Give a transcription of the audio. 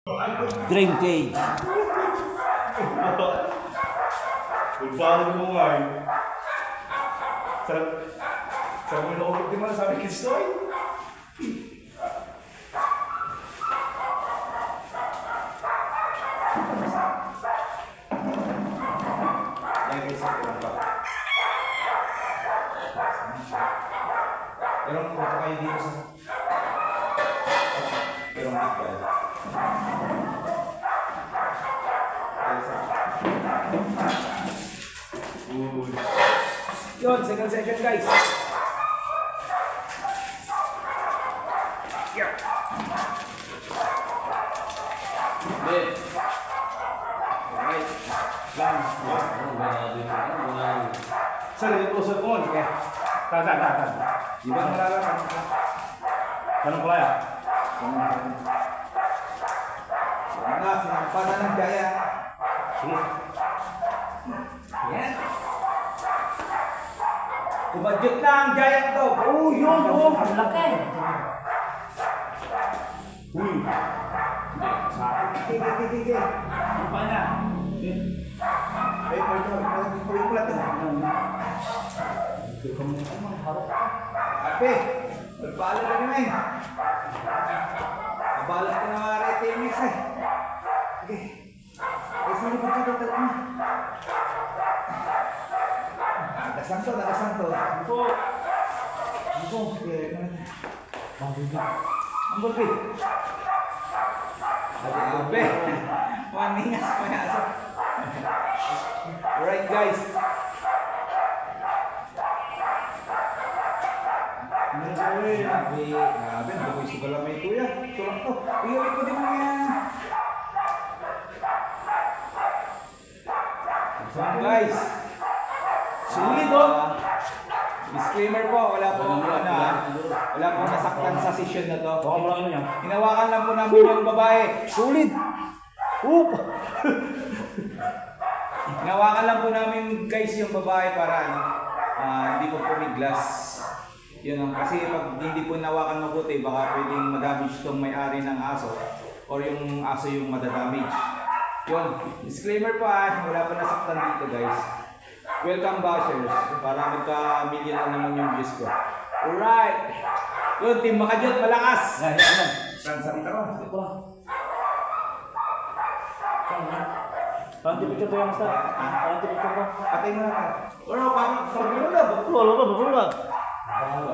Dream cage. Nagbago mo nga eh. Sarap mo na di mo na sabi kids to eh. Pero kung kayo dito sa... Pero ang tigay. Yun, second session guys. Yeah. Good. Alright. Lang. Sir, ito sa kumon. Kaya, tahan. Di ba malalaman? Tanong ko kaya? Sinampanan ng gaya. Sige. Yan. Kumadyot na ang giant to. Oh, yun, oh. Ang laki. Uy. Sa akin. Sige. Ano pa na? Ay, pala to. Ape, magpaalam ka naman. Mabalas ka na mga RTMX eh. Okay. Ay, sino ba ka dito? Nakasanto. Ito. Ako, kaya ka na. Ang bulpi. Ape, maningas. Alright guys. Grabe, bagoy si Galamay kuya. Tulak to. Iuwi ko din mga yan. So guys, Sulit, oh. Disclaimer po, wala pong nasaktan sa session na to. Baka mo lang ano yan. Hinawakan lang po namin yung babae. Sulit. Oop. Hinawakan lang po namin guys yung babae para hindi po pumiglas. Yun ang kasi pag hindi po nawakan mabuti baka pwedeng madamage tong may-ari ng aso or yung aso yung madadamage. Yun, disclaimer pa, wala pa nasaktan dito guys. Welcome bashers, para magka-million na naman yung views ko. Alright! Yun, Team Makajot, malakas! Yan. Transarita ko. Ito lang. Parang picture to yung basta. Parang picture to. Patay mo na ka. Pero parang, pag-ulo na, Wala ba?